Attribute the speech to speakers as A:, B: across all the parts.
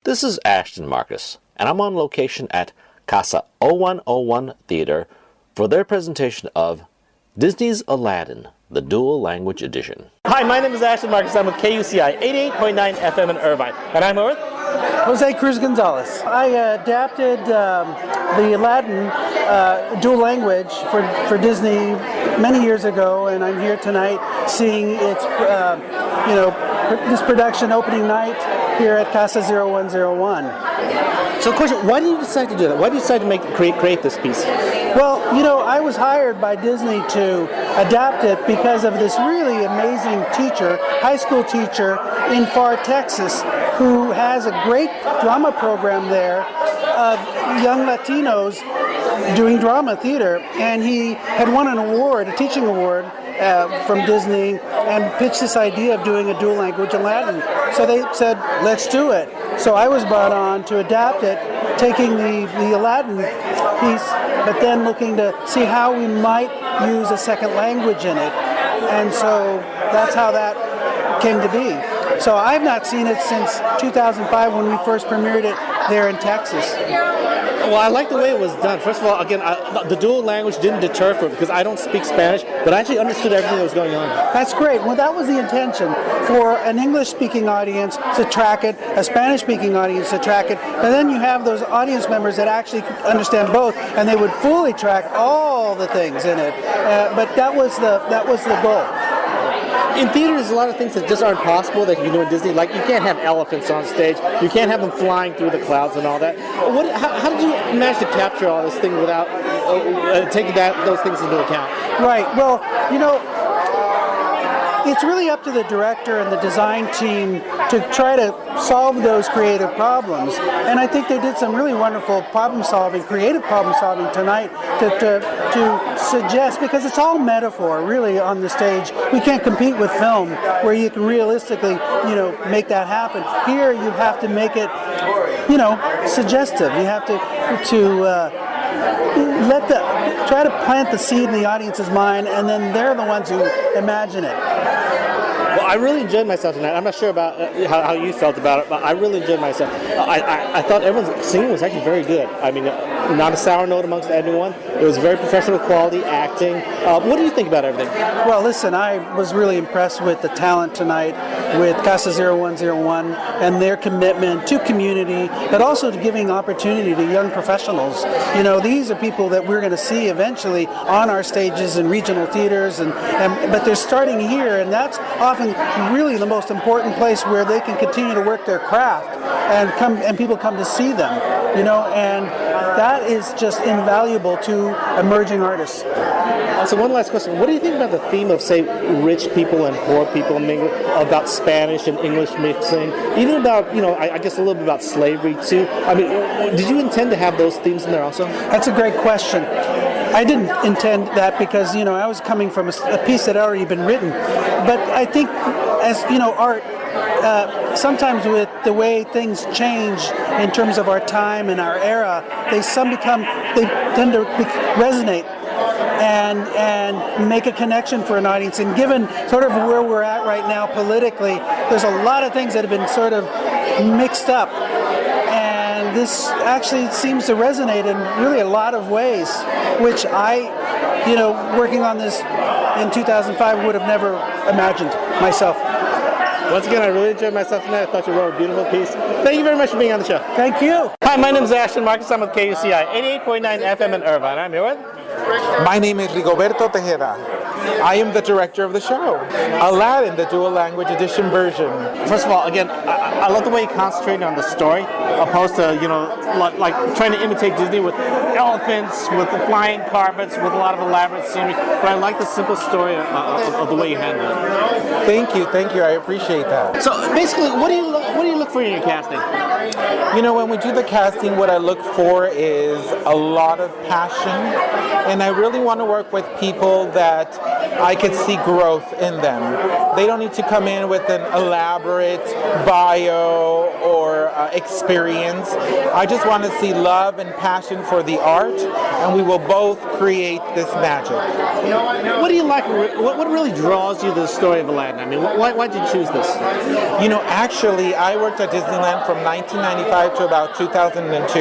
A: This is Ashton Marcus, and I'm on location at Casa 0101 Theater for their presentation of Disney's Aladdin, the Dual Language Edition.
B: Hi, my name is Ashton Marcus. I'm with KUCI 88.9 FM in Irvine, and I'm with
C: Jose Cruz Gonzalez. I adapted the Aladdin dual language for Disney many years ago, and I'm here tonight seeing its this production opening night here at Casa 0101.
B: So, question: why did you decide to do that? Why did you decide to create this piece?
C: Well, I was hired by Disney to adapt it because of this really amazing teacher, high school teacher in Far, Texas, who has a great drama program there of young Latinos doing drama theater. And he had won an award, a teaching award from Disney, and pitched this idea of doing a dual language Aladdin. So they said, let's do it. So I was brought on to adapt it, taking the Aladdin piece, but then looking to see how we might use a second language in it. And so that's how that came to be. So I've not seen it since 2005 when we first premiered it there in Texas.
B: Well, I like the way it was done. First of all, again, the dual language didn't deter from it because I don't speak Spanish, but I actually understood everything that was going on.
C: That's great. Well, that was the intention, for an English-speaking audience to track it, a Spanish-speaking audience to track it, and then you have those audience members that actually understand both, and they would fully track all the things in it. But that was the goal.
B: In theater, there's a lot of things that just aren't possible that you can do in Disney. Like, you can't have elephants on stage. You can't have them flying through the clouds and all that. How did you manage to capture all this thing without taking those things into account?
C: Right. Well, it's really up to the director and the design team to try to solve those creative problems. And I think they did some really wonderful creative problem solving tonight to suggest, because it's all metaphor really on the stage. We can't compete with film where you can realistically, make that happen. Here you have to make it, suggestive. You have to try to plant the seed in the audience's mind, and then they're the ones who imagine it.
B: Well, I really enjoyed myself tonight. I'm not sure about how you felt about it, but I really enjoyed myself. I thought everyone's singing was actually very good. I mean, not a sour note amongst anyone. It was very professional quality acting. What do you think about everything?
C: Well, listen, I was really impressed with the talent tonight with Casa 0101 and their commitment to community, but also to giving opportunity to young professionals. These are people that we're going to see eventually on our stages in regional theaters, but they're starting here, and that's often really the most important place where they can continue to work their craft and people come to see them, and that is just invaluable to emerging artists.
B: So one last question. What do you think about the theme of, say, rich people and poor people mingling, about Spanish and English mixing, even about, I guess a little bit about slavery too? I mean, did you intend to have those themes in there also?
C: That's a great question. I didn't intend that because, I was coming from a piece that had already been written. But I think, as, art, sometimes with the way things change in terms of our time and our era, they tend to resonate and make a connection for an audience. And given sort of where we're at right now politically, there's a lot of things that have been sort of mixed up. And this actually seems to resonate in really a lot of ways, which I, working on this in 2005 would have never imagined myself.
B: Once again, I really enjoyed myself tonight. I thought you wrote a beautiful piece. Thank you very much for being on the show.
C: Thank you.
B: Hi, my name is Ashton Marcus. I'm with KUCI 88.9 FM in Irvine. I'm here with...
D: My name is Rigoberto Tejeda. I am the director of the show, Aladdin, the dual language edition version.
B: First of all, again, I love the way you concentrate on the story, opposed to, like trying to imitate Disney with elephants, with the flying carpets, with a lot of elaborate scenery. But I like the simple story of the way you handle it.
D: Thank you. I appreciate that.
B: So basically, what do you look for in your casting?
D: When we do the casting, what I look for is a lot of passion, and I really want to work with people that I could see growth in them. They don't need to come in with an elaborate bio or experience. I just want to see love and passion for the art, and we will both create this magic.
B: What do you like? What really draws you to the story of Aladdin? I mean, why did you choose this?
D: Actually, I worked at Disneyland from 1995 to about 2002,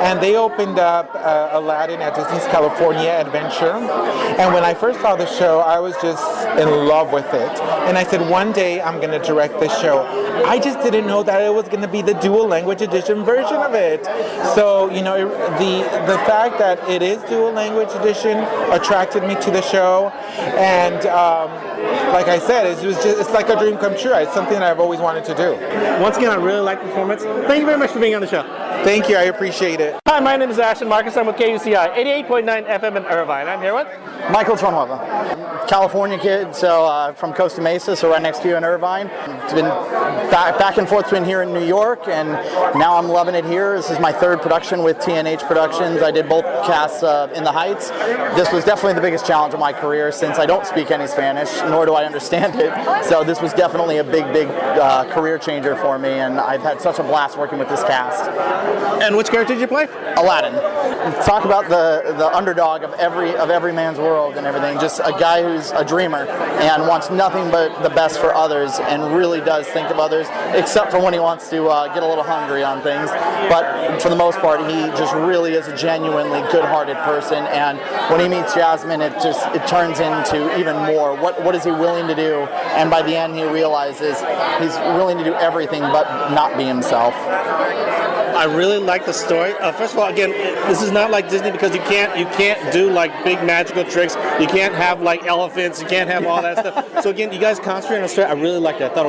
D: and they opened up Aladdin at Disney's California Adventure. And when I first saw the show, I was just in love with it. And I said, one day I'm going to direct this show. I just didn't know that it was going to be the dual language edition version of it. So, the fact that it is dual language edition attracted me to the show. And like I said, it's like a dream come true. It's something that I've always wanted to do.
B: Once again, I really like the performance. Thank you very much for being on the show.
D: Thank you. I appreciate it.
B: Hi, my name is Ashton Marcus. I'm with KUCI 88.9 FM in Irvine. I'm here with
E: Michael Tromova, California kid, so from Costa Mesa, so right next to you in Irvine. It's been back and forth between here in New York, and now I'm loving it here. This is my third production with TNH Productions. I did both casts in the Heights. This was definitely the biggest challenge of my career since I don't speak any Spanish, nor do I understand it. So this was definitely a big career changer for me, and I've had such a blast working with this cast.
B: And which character did you play?
E: Aladdin. Talk about the underdog of every man's world and everything. Just a guy who's a dreamer and wants nothing but the best for others and really does think of others, except for when he wants to get a little hungry on things. But for the most part, he just really is a genuinely good-hearted person. And when he meets Jasmine, it turns into even more. What is he willing to do? And by the end, he realizes he's willing to do everything but not be himself.
B: I really like the story. First of all, again, this is not like Disney because you can't do like big magical tricks. You can't have like elephants. You can't have all that stuff. So again, you guys concentrate on the story. I really liked it. I thought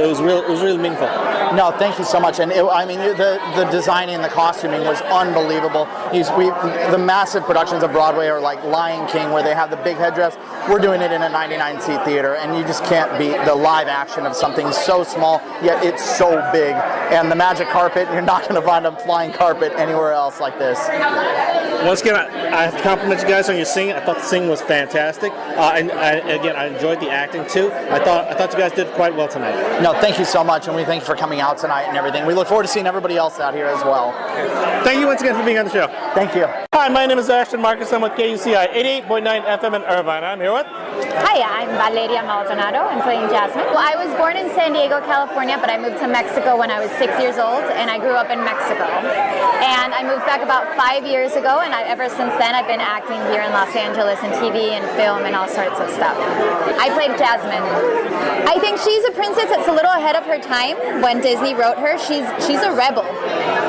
B: it was really meaningful.
E: No, thank you so much. And the designing and the costuming was unbelievable. The massive productions of Broadway are like Lion King, where they have the big headdress. We're doing it in a 99-seat theater, and you just can't beat the live action of something so small, yet it's so big. And the magic carpet, you're not going to find a flying carpet anywhere else like this.
B: Once again, I have to compliment you guys on your singing. I thought the singing was fantastic. And I enjoyed the acting too. I thought you guys did quite well tonight.
E: No, thank you so much, and we thank you for coming out tonight and everything. We look forward to seeing everybody else out here as well.
B: Thank you once again for being on the show.
E: Thank you.
B: Hi, my name is Ashton Marcus. I'm with KUCI 88.9 FM in Irvine. I'm here with...
F: Hi, I'm Valeria Maldonado. I'm playing Jasmine. Well, I was born in San Diego, California, but I moved to Mexico when I was 6 years old, and I grew up in Mexico. And I moved back about 5 years ago, and ever since then I've been acting here in Los Angeles in TV and film and all sorts of stuff. I played Jasmine. I think she's a princess that's a little ahead of her time. When Disney wrote her, she's a rebel,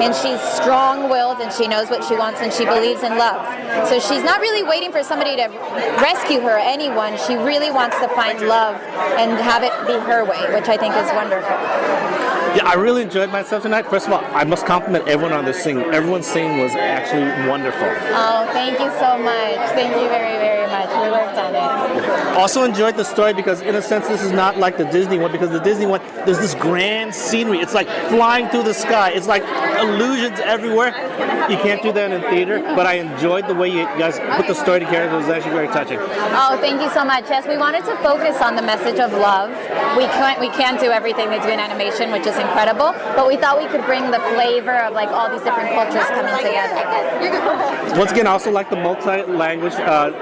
F: and she's strong-willed, and she knows what she wants, and she believes in love. So she's not really waiting for somebody to rescue her or anyone. She really wants to find love and have it be her way, which I think is wonderful.
B: Yeah, I really enjoyed myself tonight. First of all, I must compliment everyone on this singing. Everyone's singing was actually wonderful.
F: Oh, thank you so much. Thank you very, very much. We worked on it.
B: Also enjoyed the story because, in a sense, this is not like the Disney one, because the Disney one, there's this grand scenery. It's like flying through the sky. It's like illusions everywhere. You can't do that in theater, but I enjoyed the way you guys put the story together. It was actually very touching.
F: Oh, thank you so much. Yes, we wanted to focus on the message of love. We can't do everything they do in animation, which is incredible, but we thought we could bring the flavor of like all these different cultures coming together.
B: Once again, I also like the multi-language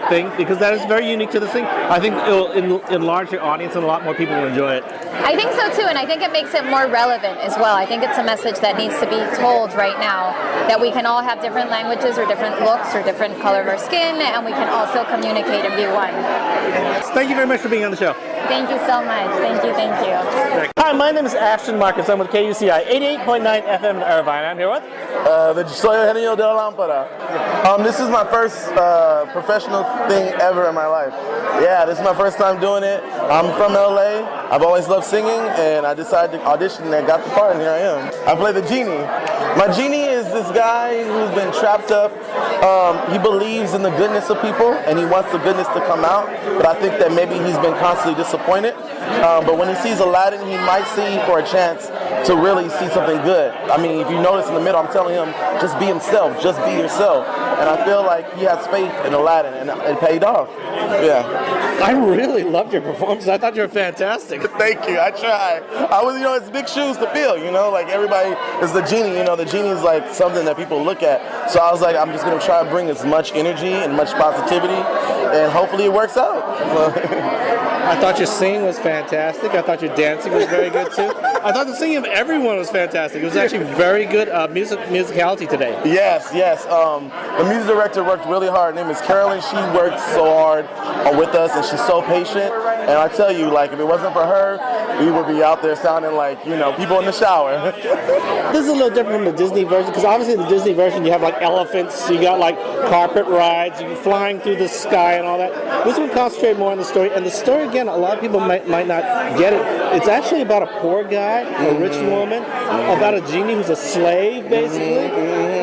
B: thing, because that is very unique to this thing. I think it will enlarge your audience and a lot more people will enjoy it.
F: I think so too, and I think it makes it more relevant as well. I think it's a message that needs to be told right now, that we can all have different languages or different looks or different color of our skin, and we can also communicate and be one.
B: Thank you very much for being on the show.
F: Thank you so much. Thank you, thank you.
B: Hi, my name is Ashton Marcus. I'm with KUCI 88.9 FM in Irvine. I'm here with...
G: Soy Eugenio de la Lámpara. This is my first professional thing ever in my life. Yeah, this is my first time doing it. I'm from LA. I've always loved singing, and I decided to audition and got the part, and here I am. I play the genie. My genie is this guy who's been trapped up. He believes in the goodness of people, and he wants the goodness to come out, but I think that maybe he's been constantly disappointed. But when he sees Aladdin, he might see for a chance to really see something good. I mean, if you notice in the middle, I'm telling him, just be himself, just be yourself. And I feel like he has faith in Aladdin, and it paid off. Yeah.
B: I really loved your performance. I thought you were fantastic.
G: Thank you. I try. I was, it's big shoes to fill, like everybody is the genie, the genie is like something that people look at. So I was like, I'm just going to try to bring as much energy and much positivity, and hopefully it works out.
B: I thought your singing was fantastic. I thought your dancing was very good too. I thought the singing of everyone was fantastic. It was actually very good musicality today.
G: Yes. The music director worked really hard. Her name is Carolyn. She worked so hard with us, and she's so patient. And I tell you, if it wasn't for her, we would be out there sounding like, people in the shower.
B: This is a little different from the Disney version, because obviously in the Disney version you have like elephants, you got like carpet rides, you're flying through the sky and all that. This one concentrates more on the story, and the story, again, a lot of people might not get it. It's actually about a poor guy, a rich woman, about a genie who's a slave, basically.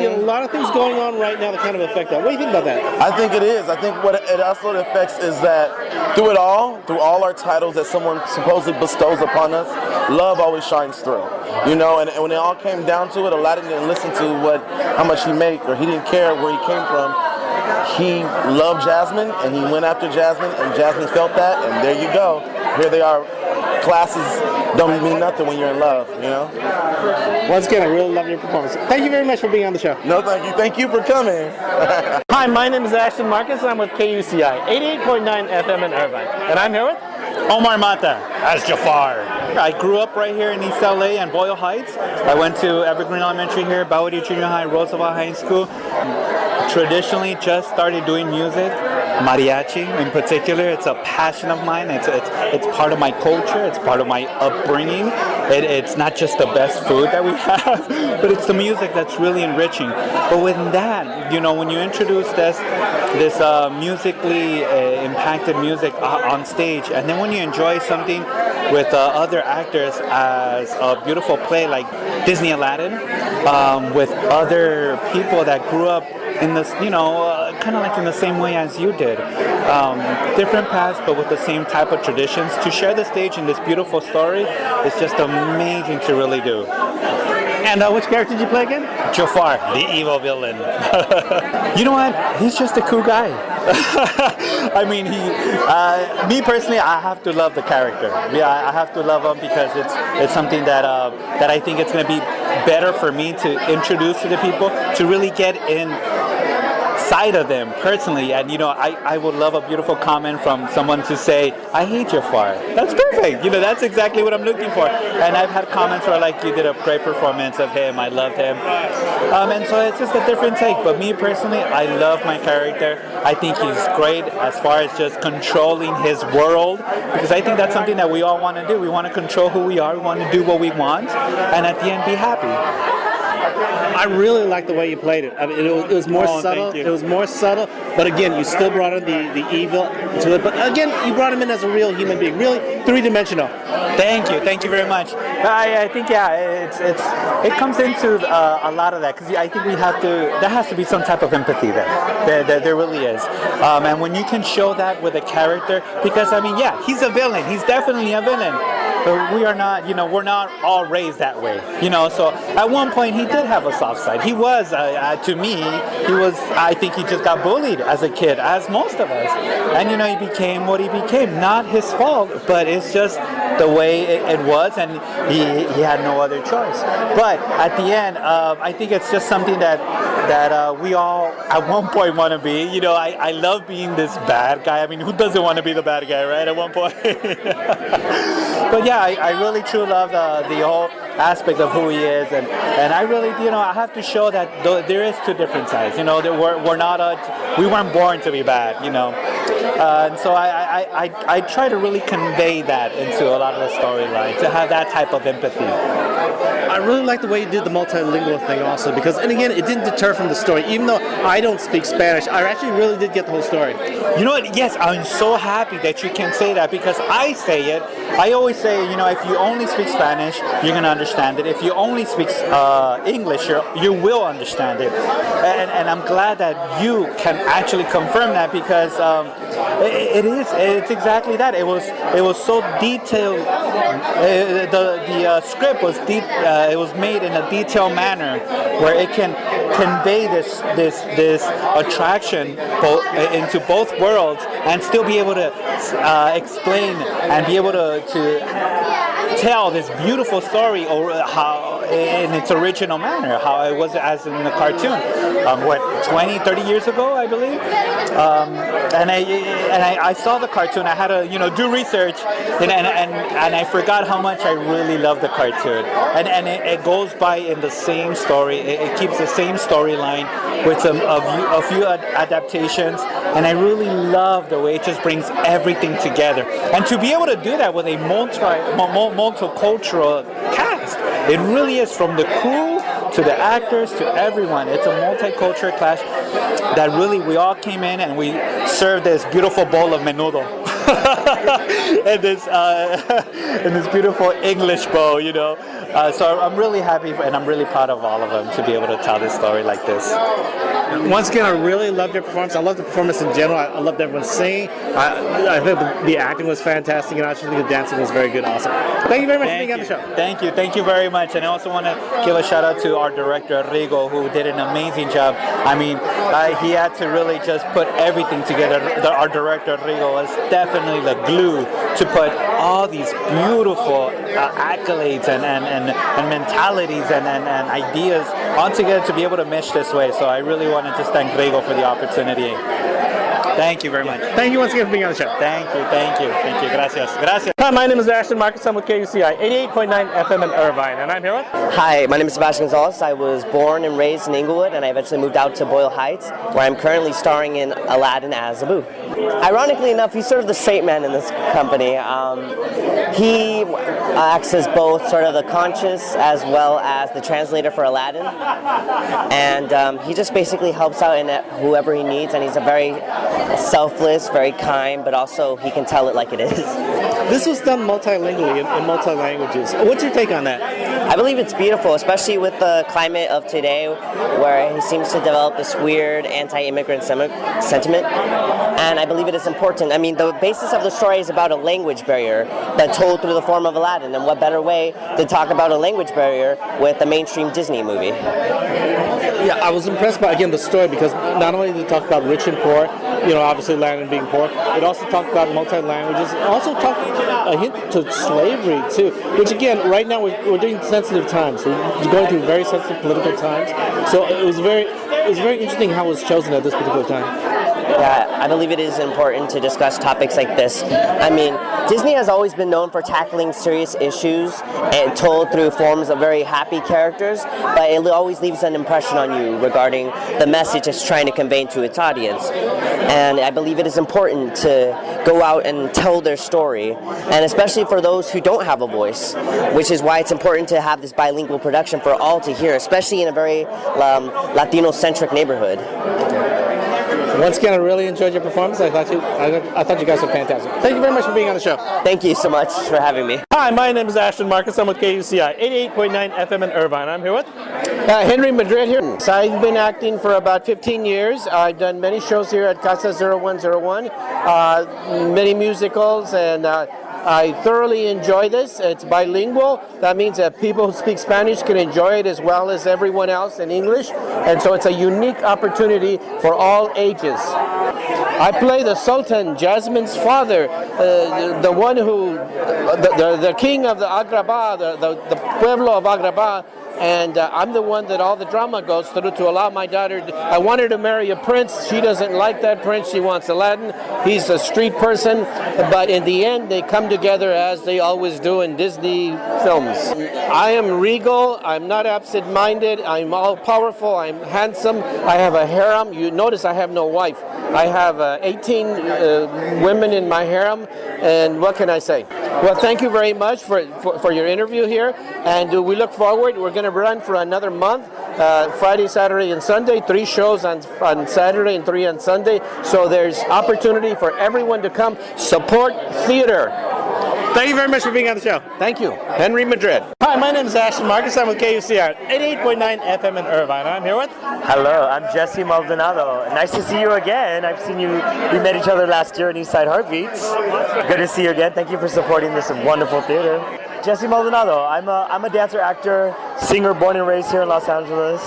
B: A lot of things going on right now that kind of affect that. What do you think about that?
G: I think it is. I think what it also affects is that through all our titles that someone supposedly bestows upon us, love always shines through. And when it all came down to it, Aladdin didn't listen to how much he made, or he didn't care where he came from. He loved Jasmine, and he went after Jasmine, and Jasmine felt that, and there you go. Here they are. Classes don't mean nothing when you're in love,
B: Once again, I really love your performance. Thank you very much for being on the show.
G: No, thank you. Thank you for coming.
H: Hi, my name is Ashton Marcus, and I'm with KUCI, 88.9 FM in Irvine. And I'm here with
I: Omar Mata as Jafar. I grew up right here in East LA and Boyle Heights. I went to Evergreen Elementary here, Bellwood Junior High, Roosevelt High School. Traditionally just started doing music, mariachi in particular. It's a passion of mine. It's part of my culture. It's part of my upbringing. It's not just the best food that we have, but it's the music that's really enriching. But with that, when you introduce this musically impacted music on stage, and then when you enjoy something with other actors as a beautiful play like Disney Aladdin, with other people that grew up in this, kind of like in the same way as you did. Different paths, but with the same type of traditions. To share the stage in this beautiful story is just amazing to really do.
H: And which character did you play again?
I: Jafar, the evil villain. You know what? He's just a cool guy. I mean, me personally, I have to love the character. Yeah, I have to love him because it's something that I think it's going to be better for me to introduce to the people, to really get inside of them personally. And I would love a beautiful comment from someone to say, I hate Jafar. That's perfect. That's exactly what I'm looking for. And I've had comments where you did a great performance of him, I loved him. And so it's just a different take. But me personally, I love my character. I think he's great as far as just controlling his world, because I think that's something that we all want to do. We want to control who we are, we want to do what we want, and at the end be happy.
B: I really like the way you played it. I mean, it was more subtle. It was more subtle, but again, you still brought in the evil to it. But again, you brought him in as a real human being, really three-dimensional.
I: Thank you very much. I think it comes into a lot of that, because I think there has to be some type of empathy there. There really is, and when you can show that with a character, because he's a villain. He's definitely a villain. But we are not, we're not all raised that way, So at one point he did have a soft side. He was, to me, I think he just got bullied as a kid, as most of us. And, he became what he became. Not his fault, but it's just the way it was, and he had no other choice. But at the end, I think it's just something that we all at one point want to be. I love being this bad guy. I mean, who doesn't want to be the bad guy, right? At one point. But yeah, I really truly love the whole aspect of who he is, and I really, I have to show that there is two different sides. That we weren't born to be bad. And so I try to really convey that into a lot of the storyline, to have that type of empathy.
B: I really like the way you did the multilingual thing also because, and again, it didn't deter from the story. Even though I don't speak Spanish, I actually really did get the whole story.
I: You know what? Yes, I'm so happy that you can say that because I say it. I always say, if you only speak Spanish, you're going to understand it. If you only speak English, you will understand it. And I'm glad that you can actually confirm that because it's exactly that. It was so detailed. The script was deep. It was made in a detailed manner where it can convey this attraction into both worlds and still be able to explain and be able to tell this beautiful story or how in its original manner, how it was as in the cartoon. 20, 30 years ago, I believe. And I saw the cartoon. I had to do research, and I forgot how much I really love the cartoon. And it goes by in the same story. It keeps the same storyline with a few adaptations. And I really love the way it just brings everything together. And to be able to do that with a multicultural cast, it really is from the crew to the actors to everyone. It's a multicultural clash that really we all came in and we served this beautiful bowl of menudo. and this beautiful English bowl, So I'm really happy and I'm really proud of all of them to be able to tell this story like this.
B: Once again, I really loved your performance. I loved the performance in general. I loved everyone singing. I think the acting was fantastic, and I actually think the dancing was very good also. Thank you very much for being on the show.
I: Thank you very much. And I also want to give a shout out to our director, Rigo, who did an amazing job. I mean, he had to really just put everything together. Our director, Rigo, was definitely the glue to put all these beautiful accolades and mentalities and ideas all together to be able to mesh this way. So I really want to just thank Rigo for the opportunity. Thank you very much.
B: Thank you once again for being on the show.
I: Thank you. Gracias.
H: Hi, my name is Ashton Marcus. I'm with KUCI 88.9 FM in Irvine, and I'm here with...
J: Hi, my name is Sebastian Gonzalez. I was born and raised in Inglewood, and I eventually moved out to Boyle Heights, where I'm currently starring in Aladdin as Abu. Ironically enough, he's sort of the straight man in this company. He acts as both sort of the conscious as well as the translator for Aladdin, and he just basically helps out in whoever he needs, and he's a very selfless, very kind, but also he can tell it like it is.
B: This was done multilingually in multi-languages. What's your take on that?
J: I believe it's beautiful, especially with the climate of today, where he seems to develop this weird anti-immigrant sentiment, and I believe it is important. I mean, the basis of the story is about a language barrier, but told through the form of Aladdin, and what better way to talk about a language barrier with a mainstream Disney movie?
B: Yeah, I was impressed by, again, the story, because not only did it talk about rich and poor, obviously Aladdin being poor, it also talked about multi-languages, it also talked a hint to slavery, too, which, again, right now we're doing sensitive times. We're going through very sensitive political times, so it was very interesting how it was chosen at this particular time.
J: Yeah, I believe it is important to discuss topics like this. I mean, Disney has always been known for tackling serious issues and told through forms of very happy characters, but it always leaves an impression on you regarding the message it's trying to convey to its audience. And I believe it is important to go out and tell their story, and especially for those who don't have a voice, which is why it's important to have this bilingual production for all to hear, especially in a very Latino-centric neighborhood.
B: Once again, I really enjoyed your performance. I thought you guys were fantastic. Thank you very much for being on the show.
J: Thank you so much for having me.
H: Hi, my name is Ashton Marcus. I'm with KUCI 88.9 FM in Irvine. I'm here with...
K: Henry Madrid here. So I've been acting for about 15 years. I've done many shows here at Casa 0101, many musicals, and I thoroughly enjoy this. It's bilingual. That means that people who speak Spanish can enjoy it as well as everyone else in English. And so it's a unique opportunity for all ages. I play the Sultan, Jasmine's father, the one who, the king of the Agrabah, the pueblo of Agrabah. And I'm the one that all the drama goes through to allow my daughter. I want her to marry a prince. She doesn't like that prince. She wants Aladdin. He's a street person. But in the end, they come together as they always do in Disney films. I am regal, I'm not absent-minded, I'm all-powerful, I'm handsome, I have a harem. You notice I have no wife. I have 18 women in my harem, and what can I say? Well, thank you very much for your interview here, and we look forward. We're going to run for another month, Friday, Saturday, and Sunday, 3 shows on Saturday and 3 on Sunday, so there's opportunity for everyone to come support theater.
B: Thank you very much for being on the show.
K: Thank you. Henry Madrid.
B: Hi, my name is Ashton Marcus. I'm with KUCI 88.9 FM in Irvine. I'm here with...
L: Hello, I'm Jesse Maldonado. Nice to see you again. I've seen you, we met each other last year in Eastside Heartbeats. Good to see you again. Thank you for supporting this wonderful theater. Jesse Maldonado, I'm a dancer, actor, singer, born and raised here in Los Angeles.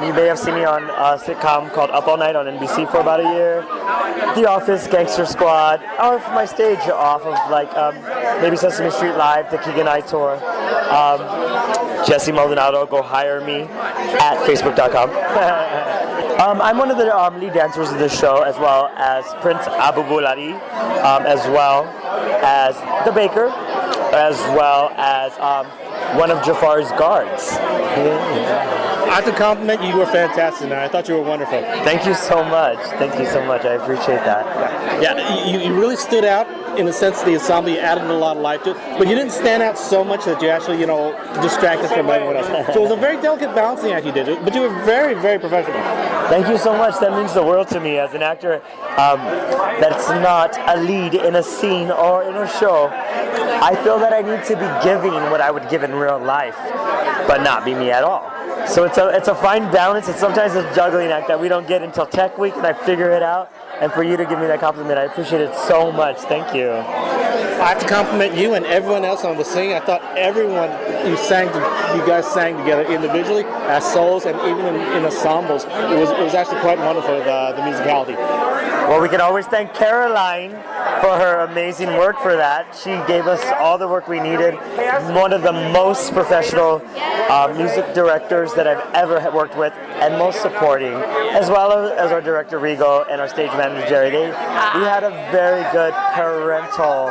L: You may have seen me on a sitcom called Up All Night on NBC for about a year. The Office, Gangster Squad, or my stage off of like maybe Sesame Street Live, the Keegan I Tour. Jesse Maldonado, go hire me at facebook.com. I'm one of the lead dancers of this show, as well as Prince Abubulari, as well as the baker, as well as one of Jafar's guards.
B: I have to compliment you. You were fantastic tonight. I thought you were wonderful.
L: Thank you so much. Thank you so much. I appreciate that.
B: Yeah, you really stood out in the sense of the ensemble. You added a lot of life to it, but you didn't stand out so much that you actually, distracted from everyone else. So it was a very delicate balancing act you did, but you were very, very professional.
L: Thank you so much. That means the world to me as an actor that's not a lead in a scene or in a show. I feel that I need to be giving what I would give in real life, but not be me at all. So it's a fine balance. It's sometimes a juggling act that we don't get until Tech Week, and I figure it out. And for you to give me that compliment, I appreciate it so much. Thank you.
B: I have to compliment you and everyone else on the singing. I thought everyone you guys sang together individually as solos and even in ensembles. It was actually quite wonderful, the musicality.
L: Well, we can always thank Caroline for her amazing work for that. She gave us all the work we needed. One of the most professional music directors that I've ever worked with, and most supporting, as well as our director Rigo and our stage manager Jerry. We had a very good parental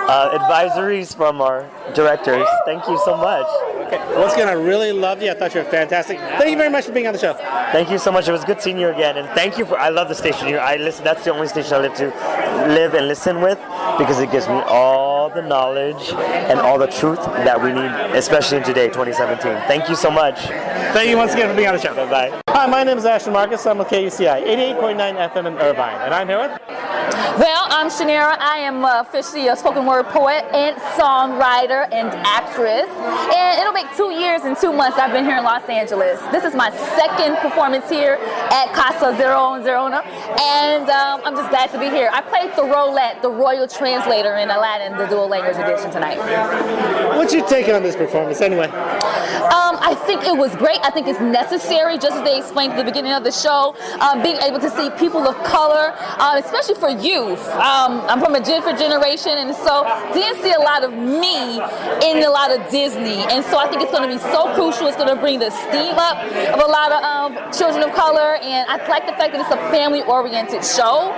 L: advisories from our directors. Thank you so much.
B: Okay. Once again, I really loved you. I thought you were fantastic. Thank you very much for being on the show.
L: Thank you so much. It was good seeing you again, and thank you I love the station here. That's the only station I live and listen with, because it gives me all the knowledge and all the truth that we need, especially in today, 2017. Thank you so much.
B: Thank you once again for being on the show.
L: Bye-bye.
B: Hi, my name is Ashton Marcus. I'm with KUCI 88.9 FM in Irvine, and I'm here with...
M: Well, I'm Shanera. I am officially a spoken word poet and songwriter and actress. And it'll make 2 years and 2 months I've been here in Los Angeles. This is my second performance here at Casa Zero and Zerona. And I'm just glad to be here. I played the Rolette, the royal translator in Aladdin, the dual language edition tonight.
B: What's your take on this performance anyway?
M: I think it was great. I think it's necessary, just as they explained at the beginning of the show, being able to see people of color, especially for youth. I'm from a different generation, and so didn't see a lot of me in a lot of Disney. And so I think it's going to be so crucial. It's going to bring the steam up of a lot of children of color, and I like the fact that it's a family-oriented show.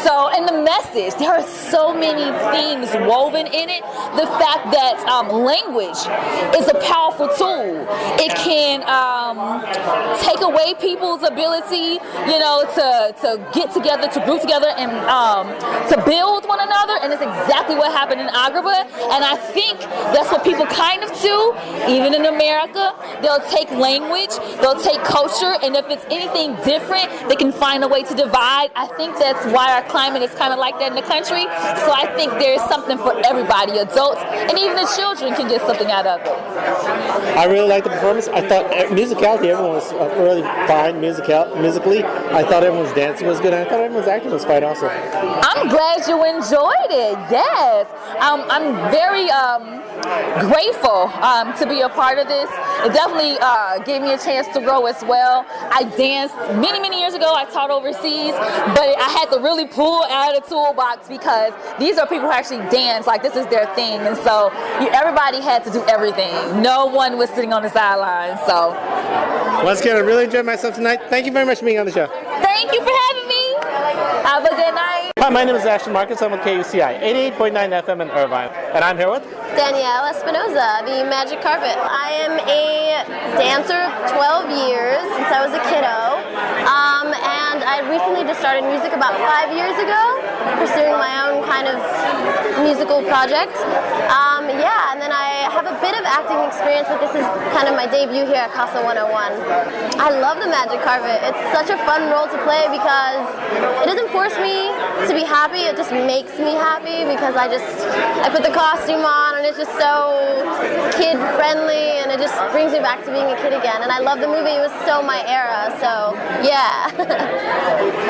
M: So, and the message, there are so many themes woven in it. The fact that language is a powerful tool. It can take away people's ability, to get together, to group together, and to build one another. And it's exactly what happened in Agrabah. And I think that's what people kind of do, even in America. They'll take language, they'll take culture, and if it's anything different, they can find a way to divide. I think that's why our climate is kind of like that in the country. So I think there's something for everybody, adults, and even the children can get something out of it.
B: I really liked the performance. I thought musicality, everyone was really fine musically. I thought everyone's dancing was good, and I thought everyone's acting was fine also.
M: I'm glad you enjoyed it. Yes. I'm very grateful to be a part of this. It definitely gave me a chance to grow as well. I danced many years ago. I taught overseas, but I had to really pull out of the toolbox because these are people who actually dance. Like, this is their thing. And so everybody had to do everything. No one was sitting on the sidelines. So
B: once again, I really enjoyed myself tonight. Thank you very much for being on the show.
M: Thank you for having me. Have a good night.
B: Hi, my name is Ashton Marcus. I'm with KUCI 88.9 FM in Irvine, and I'm here with...
N: Danielle Espinoza, the Magic Carpet. I am a dancer of 12 years since I was a kiddo, and I recently just started music about 5 years ago, pursuing my own kind of musical project. And then I have a bit of acting experience, but this is kind of my debut here at Casa 101. I love the Magic Carpet. It's such a fun role to play because it doesn't force me to be happy, it just makes me happy because I put the costume on and it's just so kid friendly and it just brings me back to being a kid again. And I love the movie, it was so my era, so yeah.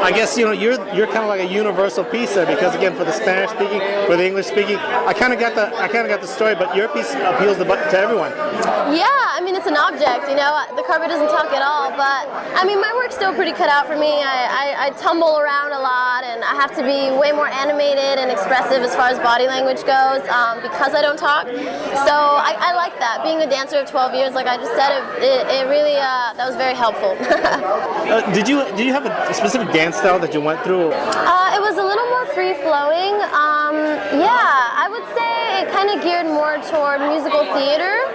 B: I guess you're kind of like a universal piece there because again, for the Spanish speaking, for the English speaking, I kind of got the story, but your piece appeals to everyone.
N: Yeah, I mean it's an object, the carpet doesn't talk at all, but I mean my work's still pretty cut out for me. I tumble around a lot and I have to be way more animated and expressive as far as body language goes because I don't talk. So I like that. Being a dancer of 12 years, like I just said, it really that was very helpful.
B: Did you have a specific dance style that you went through?
N: It was a little more free flowing. I would say it kind of geared more toward musical theater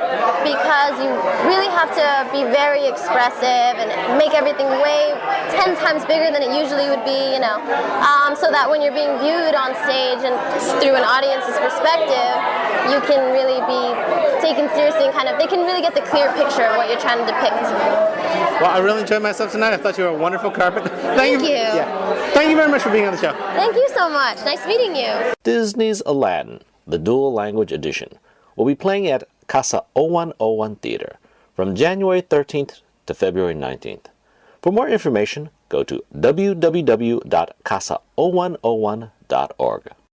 N: because you really have to be very expressive and make everything way 10 times bigger than it usually would be, so that when you're being viewed on stage and through an audience's perspective, you can really be taken seriously and they can really get the clear picture of what you're trying to depict.
B: Well, I really enjoyed myself tonight. I thought you were a wonderful carpet.
N: Thank you.
B: Yeah. Thank you very much for being on the show.
N: Thank you so much. Nice meeting you.
A: Disney's Aladdin, the dual language edition, will be playing at Casa 0101 Theater from January 13th to February 19th. For more information, go to www.casa0101.org.